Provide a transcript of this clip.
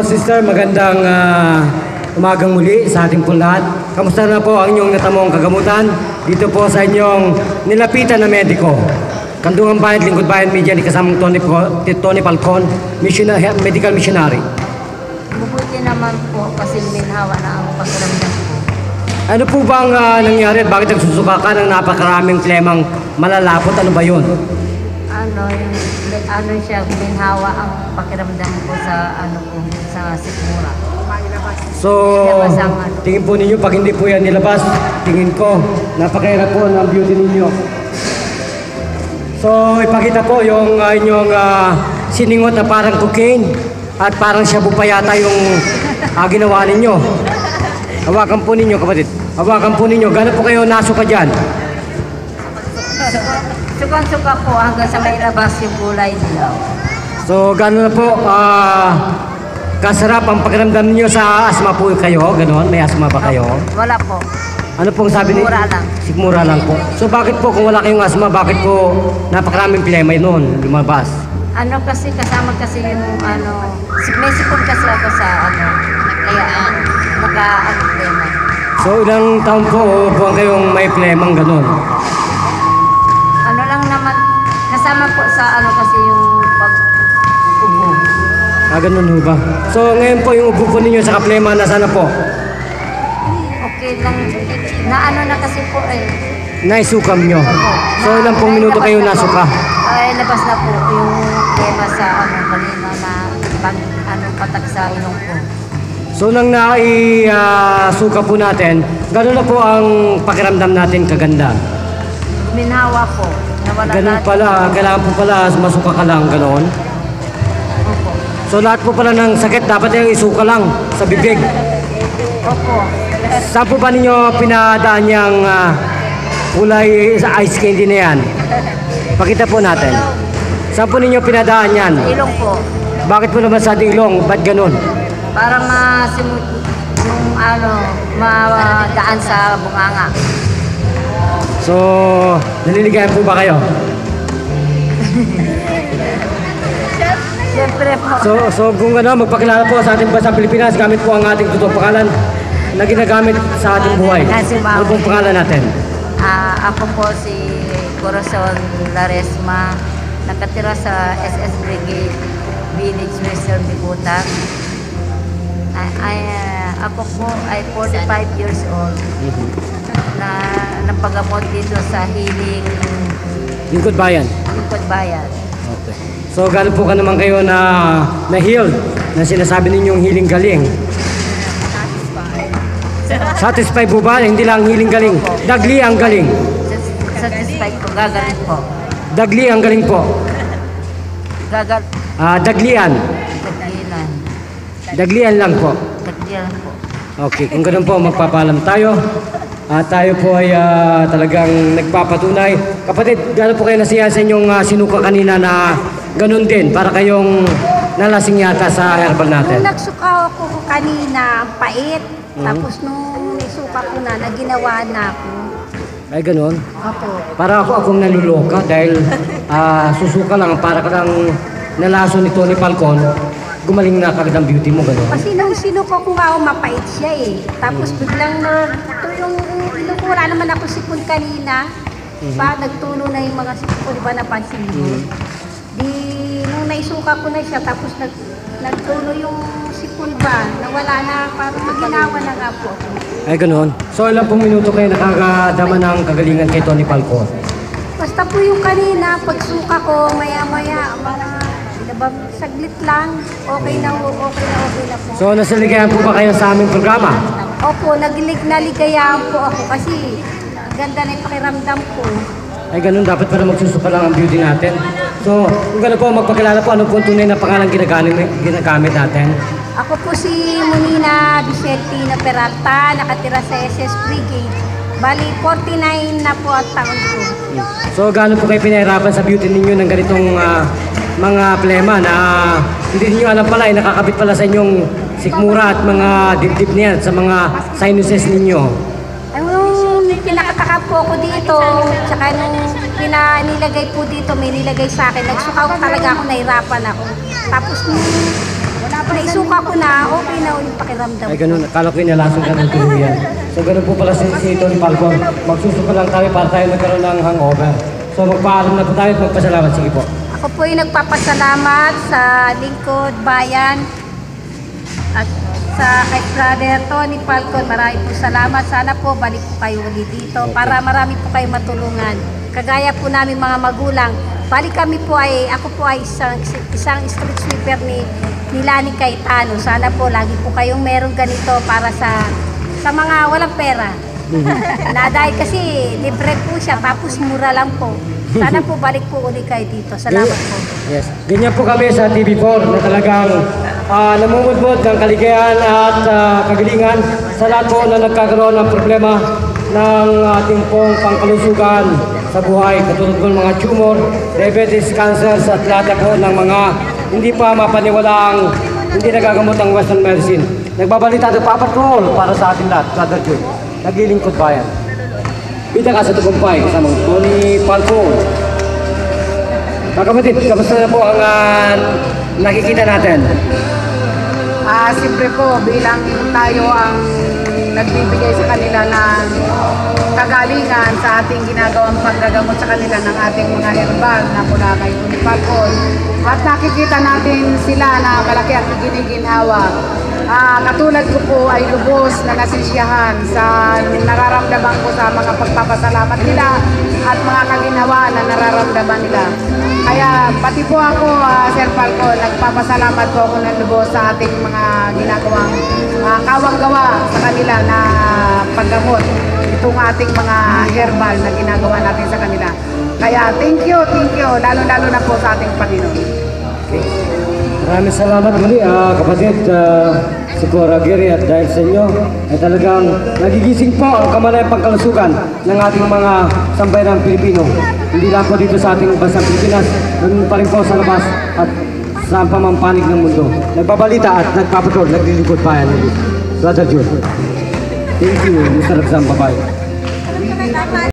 Sister, magandang umagang muli sa ating po lahat. Kamusta na po ang inyong natamong kagamutan dito po sa inyong nilapitan na mediko? Kandungan Bayan, Lingkod Bayan Media, ni kasamang Tony Falcon, medical missionary. Mabuti naman po kasi minhawa na ang pakiramdam ko. Ano po ba ang nangyari at bakit nagsusuka ka ng napakaraming flemang malalapot? Ano ba yun? Ano siya, minhawa ang pakiramdam ko sa sa sikmura. So, tingin po ninyo, pag hindi po yan nilabas, tingin ko, napakahirap po ng beauty ninyo. So, ipakita po yung inyong siningot na parang cocaine at parang shabu pa yata yung ginawa ninyo. Hawakan po ninyo, kapatid. Hawakan po ninyo. Gano'n po kayo nasuka dyan? Sukang-suka po hanggang sa may labas yung kulay nila. So, gano'n na po kasarap ang pakiramdam niyo sa asma po kayo? Gano'n? May asma ba kayo? Wala po. Ano pong sabi ni? Sikmura lang. Sikmura lang po. So, bakit po kung wala kayong asma, bakit po napakaraming plema noon lumabas? Kasi kasama kasi yung may sipon kasi ako sa kaya naka-plema. So, ilang taon po buwan kayong may plemang gano'n? Lang naman, kasama po sa kasi yung pag-ubo. Ganun ho ba? So, ngayon po yung ubo po ninyo sa kaplema, nasaan na po? Okay lang. Na kasi po Naisukam nyo? So, ilang pong minuto kayo nasuka? Labas na po yung plema sa kanina na patak sa ilong ko. So, nang naisuka po natin, gano'n na po ang pakiramdam natin kaganda? Minhawa po. Ganun pala, kailangan po pala masuka ka lang, gano'n? Opo. So, lahat po pala ng sakit, dapat yung isuka lang sa bibig. Opo. Saan po ba ninyo pinadaan yung kulay sa ice candy na yan? Pakita po natin. Saan po ninyo pinadaan yan? Sa ilong po. Bakit po naman sa ilong? Ba't ganun? Para masimut yung madaan sa bunganga. So, naliligayan po ba kayo? Siyempre po. So kung magpakilala po sa ating bansang Pilipinas, gamit po ang ating totoong pangalan na ginagamit sa ating buhay. Ano pong pangalan natin? Ako po si Corazon Laresma, nakatira sa SS Brigade, Village Western Bicutan. Ako po ay 45 years old. Na napagamot dito sa Healing Lingkod Bayan. Lingkod Bayan. Okay. So gano'n po ka naman kayo na-healed na sinasabi ninyong healing galing? Satisfied po ba? Hindi lang healing galing. Dagli ang galing. Satisfied po. Gagaling po. Dagli ang galing po. Daglian. Daglian. Daglian lang po. Daglian po. Okay, kung gano'n po magpapaalam tayo. Tayo po ay talagang nagpapatunay. Kapatid, gano'n po kayo nasiyahan sa inyong sinuka kanina na gano'n din para kayong nalasing yata sa herbal natin? Nung nagsuka ako kanina, pait. Tapos nung nisuka ko na, naginawa na ako. Ay, gano'n? Opo. Para akong naluloka dahil susuka lang para ka lang nalaso ni Tony Falcon, gumaling na kagad ang beauty mo, gano'n? Kasi nung sinuka ko nga, mapait siya eh. Tapos biglang ito yung ilong ko, wala naman ako sipon kanina. Nagtulo na yung mga sipon, ba napansin mo? Di, nung naisuka ko na siya, tapos nagtulo yung sipon ba, nawala na, parang maginawa na nga po. Ay, gano'n? So, ilang pong minuto kayo nakakadama ng kagalingan kay Tony Falcon? Basta po yung kanina, pagsuka ko, maya-maya, mga saglit lang, okay na po. So, nasaligayan po ba kayo sa aming programa? Opo, naligayahan po ako kasi ganda na yung pakiramdam ko. Ay, ganun. Dapat para magsusuka lang ang beauty natin. So, kung gano'n po, magpakilala po, ano po ang tunay na pangalan ginagamit natin? Ako po si Monina Vicentina Peralta, nakatira sa SS Brigade. Bali, 49 na po ang taon ko. So, gaano po kayo pinahirapan sa beauty ninyo ng ganitong mga plema na hindi niyo alam pala, nakakabit pala sa inyong sikmura at mga dibdib niyan sa mga sinuses ninyo? Ang pinakataka po ako dito, tsaka nung nilagay po dito, may nilagay sa akin, nagsukaw talaga ako, nahirapan ako. Tapos nung naisuka ko na, okay na ulit pakiramdam Ay ko. ganun, akala ko inalasong ka ng tuluyan. So ganun po pala si Tony Falcon. Magsusuko lang tayo para tayo magkaroon ng hangover. So magpaalam na po tayo at magpasalamat. Sige po. Ako po ay nagpapasalamat sa lingkod bayan at sa kay Brother Tony Falcon. Marami po salamat. Sana po balik po kayo ulit dito para marami po kayo matulungan. Kagaya po namin mga magulang. Balik kami po ay, ako po ay isang street sweeper ni Lani Cayetano. Sana po lagi po kayong meron ganito para sa mga walang pera. Na dahil kasi libre po siya tapos mura lang po. Sana po balik po ulit kayo dito. Salamat po. Yes. Ganyan po kami sa TV4 na talagang namumudmod ng kaligayahan at kagalingan sa lahat po na nagkakaroon ng problema ng ating pong pangkalusugan sa buhay. Katulad po ng mga tumor, diabetes, cancer at lahat po ng mga hindi pa mapaniwalaang hindi nagagamot ng Western medicine. Nagbabalita ito papatrol para sa ating lahat, Brother Jun. Naglilingkod bayan. Bida ka sa tagumpay, kasama Tony Falcon. Mga kapatid, kamusta na po ang nakikita natin? Siyempre po, bilang tayo ang nagbibigay sa kanila ng kagalingan sa ating ginagawang paggagamot sa kanila ng ating mga herbal na mula kay Tony Falcon. At nakikita natin sila na malaki ang giniginhawa. Katulad ko po ay lubos na nasisiyahan sa nararamdaman ko sa mga pagpapasalamat nila at mga kaginhawa na nararamdaman nila. Kaya pati po ako, Sir Falcon, nagpapasalamat po ako ng lubos sa ating mga ginagawang kawang-gawa sa kanila na paggamot. Itong ating mga herbal na ginagawa natin sa kanila. Kaya thank you, lalo-lalo na po sa ating Panginoon. Okay. Maraming salamat muli, kapatid, si Cora Giri, at dahil sa inyo ay talagang nagigising po ang kamanayang pagkalusugan ng ating mga sambayanang Pilipino. Hindi lang po dito sa ating bansang Pilipinas, ganun pa rin po sa labas at sa pamampanig ng mundo. Nagbabalita at nagpapatrol, naglilingkod bayan. Brother Jun. Thank you, Mr. Rizam. Bye-bye.